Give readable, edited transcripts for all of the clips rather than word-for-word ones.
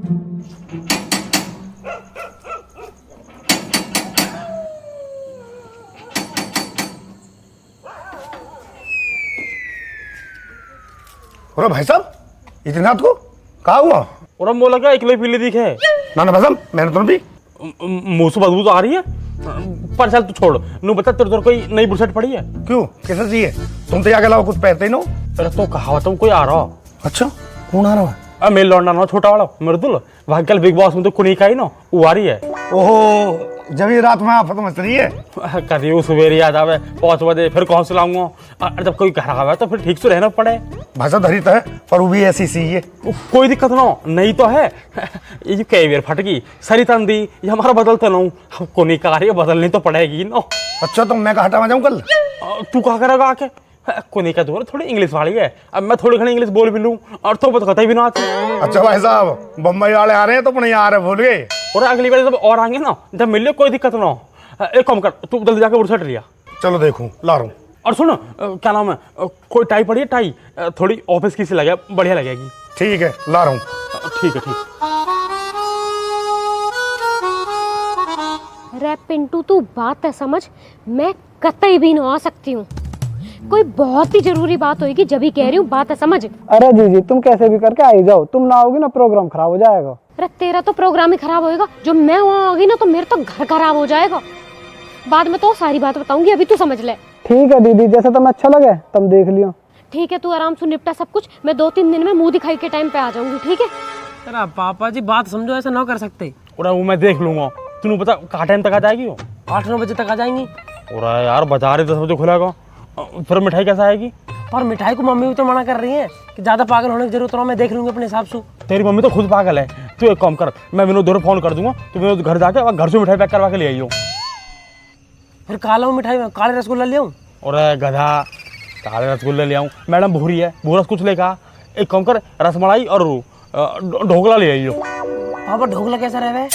और भाई साहब इतनी रात को कहा हुआ? और हम बोला क्या इकले पीले दिखे? ना भाई साहब मैंने तो भी मुंह से बदबू तो आ रही है। पर चल तू छोड़, नू बता तेरे कोई नई बुरसट पड़ी है? क्यों, कैसा चाहिए? तुम तो आगे लाओ, कुछ पहनते ही नो। अरे तो कहा तुम कोई आ रहा। अच्छा कौन आ रहा है? अब मेरे लौंडा ना छोटा वाला मृदुल, वहां कल बिग बॉस में तो कुनी का ही ना वो आ रही है। ओहो, जब ये रात में आफत मच रही है। कभी सवेरे याद आवे 5 बजे, फिर कौन से लाऊंगा? अरे जब कोई घर आवे तो फिर ठीक से रहना पड़े। भाषा धरी तो है पर वो भी ऐसी सी है। कोई दिक्कत ना नहीं तो है। ये जो कई बार फट गई सरी तंदी, ये हमारा बदलता ना हूँ, कोनी का रही है, बदलनी तो पड़ेगी ना। अच्छा तो मैं हटा में जाऊँ कल? तू कहा करेगा आके? कोनी का दूर थोड़ी इंग्लिश वाली है, अब मैं थोड़ी घनी इंग्लिश बोल भी लूँ और तो बताता ही भी ना आती। अच्छा भाई साहब बम्बई वाले आ रहे हैं तो अपने यहाँ आ रहे, भूल गए? और अगली बार जब और आएंगे ना, जब मिल कोई दिक्कत ना हो, एक काम कर तू जल्दी जाकर बुरसट लिया। चलो देखूं ला रहा हूँ। और सुनो क्या नाम है, कोई टाई पड़ी है? टाई थोड़ी ऑफिस की सी लगे, बढ़िया लगेगी। ठीक है ला रहा हूँ। ठीक है ठीक। रे पिंटू तू बात है समझ, मैं कतई भी ना आ सकती हूँ। कोई बहुत ही जरूरी बात होगी जब ही कह रही हूँ, बात है समझ। अरे जीजी तुम कैसे भी करके आ ही जाओ, तुम ना आओगी ना प्रोग्राम खराब हो जाएगा। अरे तेरा तो प्रोग्राम ही खराब होएगा, जो मैं वहाँ होगी ना तो मेरा तो घर खराब हो जाएगा। बाद में तो सारी बात बताऊंगी, अभी तू समझ ले। ठीक है दीदी, जैसे तुम्हें अच्छा लगे तुम देख लियो। ठीक है तू आराम से निपटा सब कुछ, मैं 2-3 दिन में मुंह दिखाई के टाइम पे आ जाऊंगी, ठीक है? अरे पापा जी बात समझो, ऐसा ना कर सकते। और वो मैं देख लूंगा, तू बता कहाँ टाइम तक आ जाएगी वो? 8-9 बजे तक आ जाएंगी। और यार बाजार 10 बजे खुलेगा, फिर मिठाई कैसे आएगी? पर मिठाई को मम्मी भी तो मना कर रही है कि ज्यादा पागल होने की जरूरत ना, मैं देख लूंगी अपने हिसाब से। तेरी मम्मी तो खुद पागल है। तू एक काम कर, मैं विनोद दोनों फोन कर दूंगा, तू विनोद घर जाके और घर से मिठाई पैक करवा के ले आइयो। फिर काला मिठाई में काले रसगुल्ला ले आऊं? और गधा काले रसगुल्ले ले आऊं? मैडम भूरी है, भूरा कुछ लेगा। एक काम कर, रसमलाई और ढोकला ले आइयो। पापा ढोकला कैसा रहे?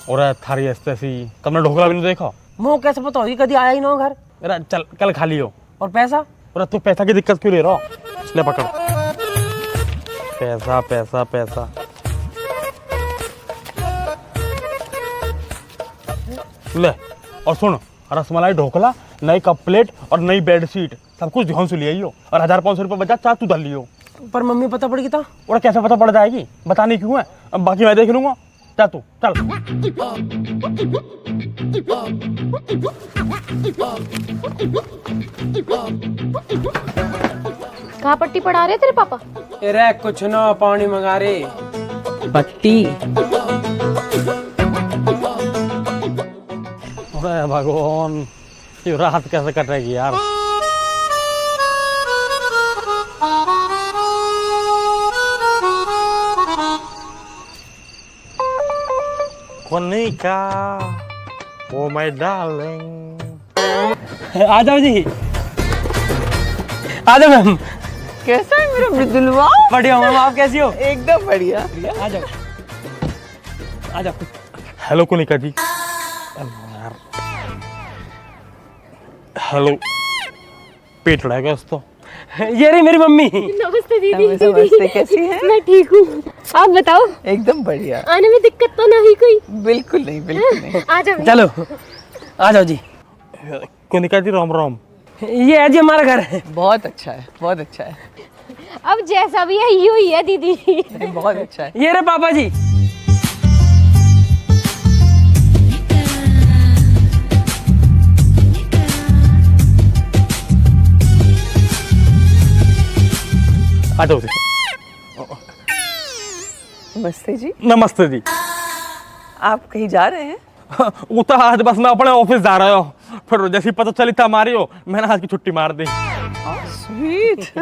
और थारी ऐसी तुमने ढोकला भी नहीं देखा? मुँह कैसे पता होगी, कभी आया ही ना हो घर। अरे चल कल खा लियो। और पैसा? और तू पैसा की दिक्कत क्यों ले रहा? ले पकड़ पैसा पैसा पैसा। ले और सुन, रसमलाई ढोकला, नई कप प्लेट और नई बेड शीट, सब कुछ ध्यान से ले आइयो। और 1000-500 रुपये बचा, चाह तू धर लियो। पर मम्मी पता पड़ गई था? और कैसे पता पड़ जाएगी, बताने क्यों है? अब बाकी मैं देख लूंगा, जा तू चल। कहाँ पट्टी पढ़ा रहे तेरे पापा? अरे कुछ ना, पानी मंगा रहे। पट्टी? अरे भगवान, ये रात कैसे कटेगी यार? Konika, oh my darling. आ जाओ जी, आ जाओ मैम। कैसा है मेरा मृदुलवा? बढ़िया मैम, आप कैसी हो? एकदम बढ़िया। आ जाओ आ जाओ। हेलो कोनिका जी। हेलो, पेट उड़ाएगा उसको। ये रही मेरी मम्मी। नमस्ते दीदी। नमस्ते, कैसी हैं? मैं ठीक हूँ, आप बताओ। एकदम बढ़िया। आने में दिक्कत तो नहीं कोई? बिल्कुल नहीं, बिल्कुल नहीं। आ जाओ। चलो आ जाओ जी। कोनिका जी राम राम। ये है जी हमारा घर है। बहुत अच्छा है, बहुत अच्छा है। अब जैसा भी है यूं ही है दीदी। नहीं, बहुत अच्छा है। ये रहे पापा जी। आ जाओ जी। नमस्ते जी। नमस्ते जी। आप कहीं जा रहे हैं? वो तो आज बस मैं अपने ऑफिस जा रहा हूँ, फिर जैसी पता चली था हमारी हो, मैंने आज की छुट्टी मार दी। स्वीट।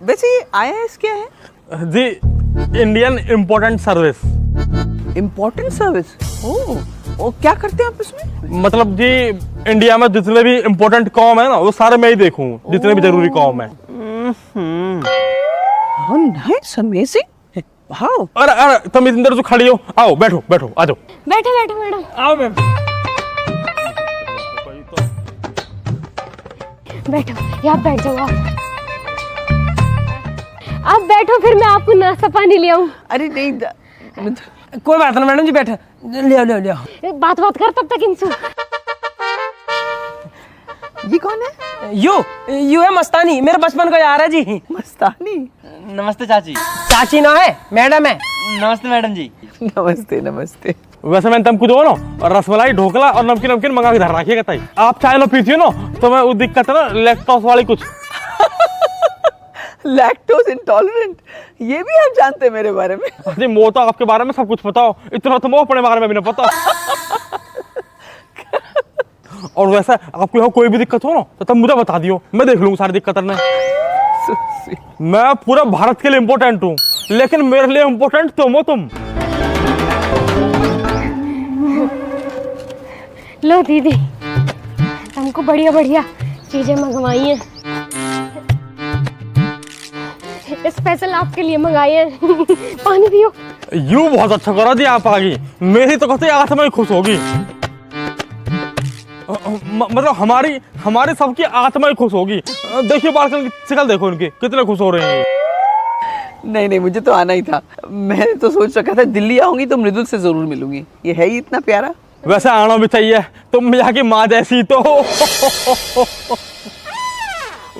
वैसे ये IAS क्या है? जी, Indian important service. Important service? Oh, क्या करते हैं आप इसमें? मतलब जी इंडिया में जितने भी इम्पोर्टेंट काम है ना, वो सारे मैं ही देखूं, जितने भी जरूरी काम है। How nice, amazing. Wow. अरे अरे तुम इधर जो खड़ी हो, आओ बैठो बैठो, आ जाओ। बैठो बैठो मैडम। आओ मैम। बैठो, यहाँ बैठ जाओ आप बैठो, फिर मैं आपको नाश्ता पानी ले आऊं। अरे नहीं, कोई बात ना मैडम जी, बैठ, ले आओ ले आओ ले आओ। बात बात कर तब तक इंसू। ये कौन है? यू है मस्तानी, मेरे बचपन का यार है जी। मस्तानी? नमस्ते चाची। चाची ना है, मैडम है। नमस्ते मैडम जी। नमस्ते नमस्ते। वैसे मैंने तुमको दो ना रसमलाई, ढोकला और नमकीन नमकीन मंगा के धर रखिएगा ताई। आप चाय लो पीती हो ना तो मैं वो दिक्कत है ना लैक्टोस वाली कुछ। लैक्टोज इंटॉलरेंट, ये भी आप जानते हैं मेरे बारे में? अरे मो तो आपके बारे में सब कुछ पता हो, इतना तो मो अपने बारे में भी ना पता। और वैसे आपको यहाँ कोई भी दिक्कत हो ना तो तब मुझे बता दियो, मैं देख लूंगा सारी दिक्कत ने। मैं पूरा भारत के लिए इम्पोर्टेंट हूँ, लेकिन मेरे लिए इम्पोर्टेंट तुम हो तुम। लो दीदी, हमको बढ़िया बढ़िया चीजें मंगवाई हैं, स्पेशल आपके लिए मंगाई हैं। पानी पियो। यू बहुत अच्छा करा दिया आप आगे, मेरी तो कहते आत्मा ही खुश होगी। मतलब हमारी सबकी आत्मा ही खुश होगी। देखिए बालकन की शक्ल देखो इनकी, कितने खुश हो रहे हैं। नहीं, मुझे तो आना ही था। मैंने तो सोच रखा था दिल्ली आऊंगी तो मृदुल से जरूर मिलूंगी, ये है ही इतना प्यारा। वैसे आना भी चाहिए, तुम यहाँ की माँ जैसी तो हो।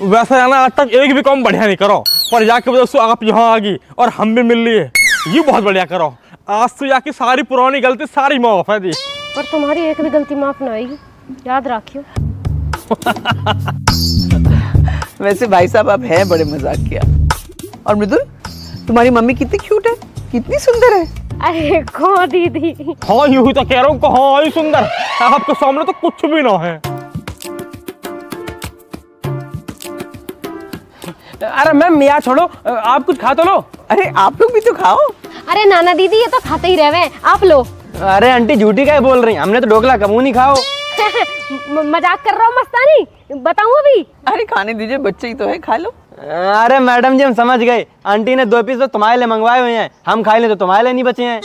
वैसे आना आज तक एक भी काम बढ़िया नहीं करो, पर जाके वजह से आप यहाँ आ गई और हम भी मिल लिए, ये बहुत बढ़िया करो। आज तो यहाँ की सारी पुरानी गलती सारी माफ है दी। पर तुम्हारी एक भी गलती माफ ना आएगी, याद रखियो। वैसे भाई साहब आप हैं बड़े मजाकिया। और मृदुल, तुम्हारी मम्मी कितनी क्यूट है, कितनी सुंदर है। अरे को दीदी। हाँ यूं ही तो कह रहा हूँ, हाँ ही सुंदर, आपके सामने तो कुछ भी ना है। अरे मैम यार छोड़ो, आप कुछ खा तो लो। अरे आप लोग भी तो खाओ। अरे नाना दीदी ये तो खाते ही रहे, आप लो। अरे आंटी झूठी क्या बोल रही हैं, हमने तो ढोकला कबू नहीं खाओ। मजाक कर रहा हूँ मस्तानी, बताऊँ अभी? अरे खाने दीजिए, बच्चे ही तो है, खा लो। अरे मैडम जी हम समझ गए, आंटी ने 2 पीस तो तुम्हारे लिए मंगवाए हुए हैं, हम खाए ले तो तुम्हारे लिए नहीं बचे हैं।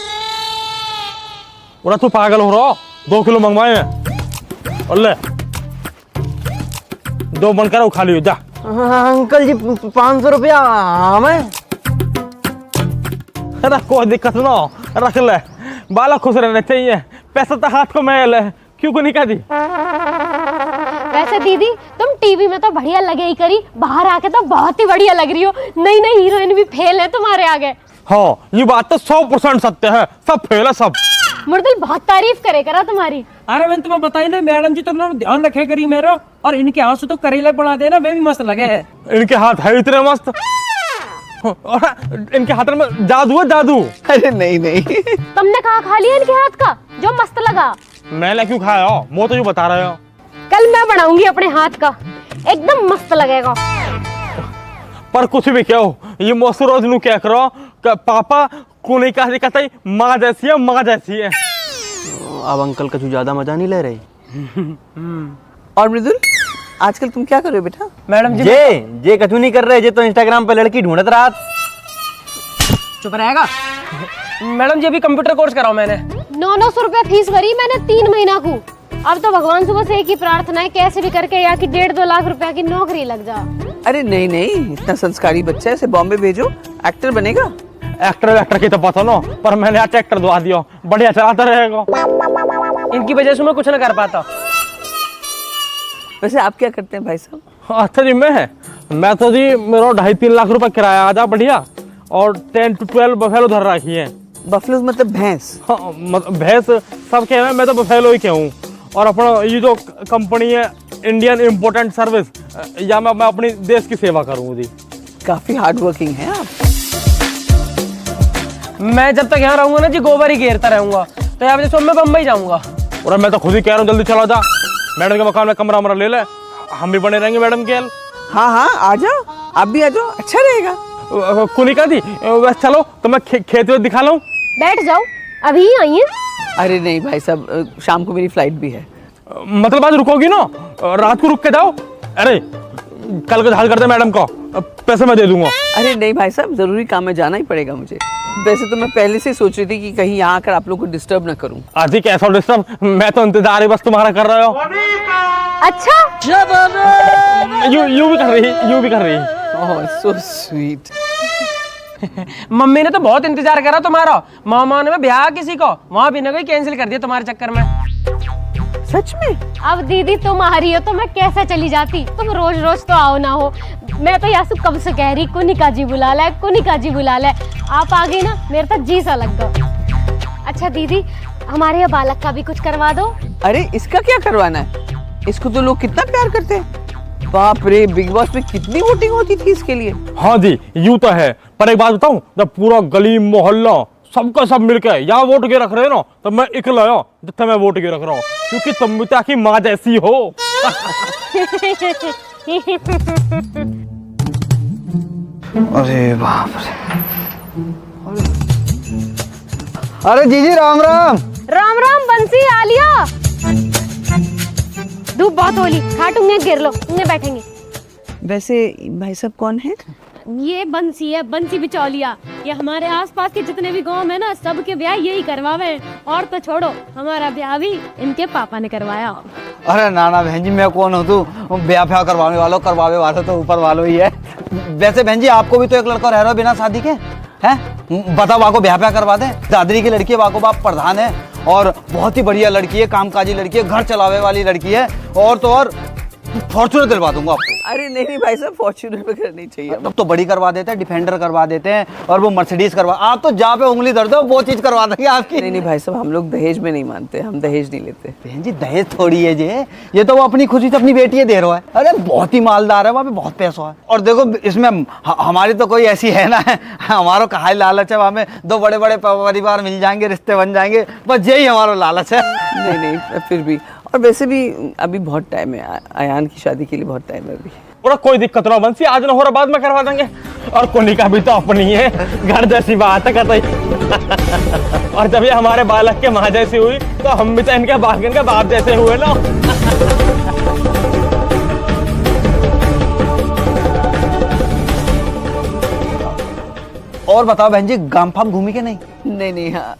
बोला तू पागल हो रहा, 2 किलो मंगवाए हैं और ले 2 बनकर खा लियो जा। अंकल जी 500 रुपया हमें। अरे कोई दिक्कत ना, रख ले, बालक खुश रहने चाहिए, पैसा तो हाथ को मैल है, क्यों को नहीं कह दी। वैसे दीदी तुम टीवी में तो बढ़िया लगे ही करी, बाहर आके तो बहुत ही बढ़िया लग रही हो, नई नई हीरोइन भी फेल है तुम्हारे आगे। हाँ ये बात तो 100% सत्य है, सब फेल है सब। मुर्दुल बहुत तारीफ करे करा तुम्हारी। अरे मैंने तुम्हें बताई ना मैडम जी, तुम ध्यान रखे करी मेरा, और इनके हाथ से तो करेला बना देना, वे भी मस्त लगे है। इनके हाथ है इतने मस्त, और इनके हाथ में जादू है जादू। अरे नहीं तुमने कहा खा लिया इनके हाथ का जो मस्त लगा? मैंने क्यों खाया हो, वो तो यूं बता रहे हो। कल मैं बनाऊंगी अपने हाथ का, एकदम मस्त लगेगा। पर कुछ भी क्या हो, ये मौसू रोज नू क्या करो, पापा को नहीं कहा कहता माँ जैसी है, माँ जैसी है। अब अंकल कछु ज्यादा मजा नहीं ले रही। और मृदुल आजकल तुम क्या कर रहे हो बेटा? मैडम जी जे कछु नहीं कर रहे, जे तो इंस्टाग्राम पे लड़की ढूंढत रहा। चुप रहेगा। मैडम जी अभी कंप्यूटर कोर्स कराओ मैंने। 900 रुपया फीस भरी मैंने 3 महीना को। अब तो भगवान सुबह से एक ही प्रार्थना है, कैसे भी करके या कि 1.5-2 लाख रुपया की नौकरी लग जा। अरे नहीं, इतना संस्कारी बच्चा है, इसे बॉम्बे भेजो, एक्टर बनेगा। एक्टर की तो पता ना, पर मैंने आज ट्रैक्टर दवा दिया, बढ़िया चलाता रहेगा। इनकी वजह से मैं कुछ ना कर पाता। वैसे आप क्या करते हैं भाई साहब? अच्छा जी मैं तो जी मेरा 2.5-3 लाख रुपए किराया आ जा बढ़िया, और 10 to 12 बफेलो धर रखी है। बफलो मतलब भैंस? हाँ मतलब भैंस सब कह रहे हैं, मैं तो बफेलो ही कहूँ। और अपना ये जो कंपनी है इंडियन इम्पोर्टेंट सर्विस, या मैं अपनी देश की सेवा करूँ जी। काफी हार्ड वर्किंग है आप। मैं जब तक यहाँ रहूंगा ना जी, गोबर ही घेरता रहूंगा, तो यहाँ से मैं बम्बई जाऊंगा। और मैं तो खुद ही कह रहा हूँ जल्दी चला जा, मैडम के मकान में कमरा वमरा ले ले, हम भी बने रहेंगे मैडम के। हाँ आ जाओ, आप भी आ जाओ, अच्छा रहेगा। कुनिका दी बस चलो तो मैं खेत में दिखा लूँ। बैठ जाओ, अभी ही आई है। अरे नहीं भाई साहब, शाम को मेरी फ्लाइट भी है। मतलब आज रुकोगी ना, रात को रुक के जाओ। अरे कल का हाल करते मैडम को, पैसे मैं दे दूंगा। अरे नहीं भाई साहब, जरूरी काम में जाना ही पड़ेगा मुझे। वैसे तो मैं पहले से सोच रही थी कि कहीं यहाँ आकर आप लोग को डिस्टर्ब ना करूं। आज ही कैसा डिस्टर्ब, मैं तो इंतजार ही बस तुम्हारा कर रहा हूँ। अच्छा यू भी कर रही। ओह सो स्वीट। मम्मी ने तो बहुत इंतजार करा तुम्हारा। मामा ने ब्याह किसी को वहाँ भी ना कोई कैंसिल कर दिया तुम्हारे चक्कर में। सच में? अब दीदी तुम आ रही हो तो मैं कैसे चली जाती, तुम रोज रोज तो आओ ना हो। मैं तो यासु कब से कह रही कुनिका जी बुला ले, कुनिका जी बुला ले, आप आ गई ना, मेरा तो जी सा लग गया। अच्छा दीदी, हमारे यहाँ बालक का भी कुछ करवा दो। अरे इसका क्या करवाना है? इसको तो लोग कितना प्यार करते हैं। बाप रे, बिग बॉस में कितनी वोटिंग होती थी इसके लिए। हाँ जी, यूं तो है, पर एक बात बताऊं, जब पूरा गली मोहल्ला सबका सब मिलके यहाँ वोट के रख रहे हैं ना, तो मैं इकला जितना मैं वोट के रख रहा हूँ, क्योंकि तमिता की माँ जैसी हो। अरे बाप रे। अरे जीजी राम राम। राम राम बंसी, आलिया। धूप बहुत होली, खाटूंगे गिर लो, उन्हें बैठेंगे। वैसे भाई साहब कौन है? ये बंसी है, बंसी बिचौलिया। ये हमारे आसपास के जितने भी गांव है ना, सबके ब्याह यही करवावे। और तो छोड़ो, हमारा ब्याह भी इनके पापा ने करवाया। अरे ना ना बहन जी, मैं कौन हूँ? तू ब्याह करवाने वाला तो ऊपर वालों ही है। वैसे बहन जी, आपको भी तो एक लड़का रह रहा है बिना शादी के, हैं? बताओ, वाको ब्याह करवा दे। दादरी की लड़की है, वाको बाप प्रधान है, और बहुत ही बढ़िया लड़की है, कामकाजी लड़की है, घर चलावे वाली लड़की है, और तो और फॉर्च्यूनर दिलवा दूंगा आपको। अरे नहीं भाई साहब, फॉर्च्यूनर वगैरह नहीं चाहिए। तब तो बड़ी करवा देते हैं, डिफेंडर करवा देते हैं, और वो मर्सिडीज करवा। आप तो जहाँ पे उंगली दर्द हो वो चीज करवा देंगे आपकी। नहीं भाई साहब, हम लोग दहेज में नहीं मानते, हम दहेज नहीं लेते। बहन जी, दहेज थोड़ी है ये तो वो अपनी खुशी से अपनी बेटी दे रहा है। अरे बहुत ही मालदार है, वहाँ पे बहुत पैसा है। और देखो, इसमें हमारी तो कोई ऐसी है ना, हमारा कहा लालच है, वहाँ में 2 बड़े बड़े परिवार मिल जाएंगे, रिश्ते बन जाएंगे, बस यही हमारा लालच है। नहीं, फिर भी। और वैसे भी अभी बहुत टाइम है, अयान की शादी के लिए बहुत टाइम है अभी। और कोई दिक्कत ना बंसी, आज ना हो रहा, बाद में करवा देंगे। और कोनिका भी तो अपनी है, घर जैसी बात है कतई। और जब ये हमारे बालक के माँ जैसी हुई, तो हम भी तो इनके बालकन के बाप जैसे हुए ना। और बताओ बहन जी, गांव फाम घूमी के नहीं? नहीं, हाँ,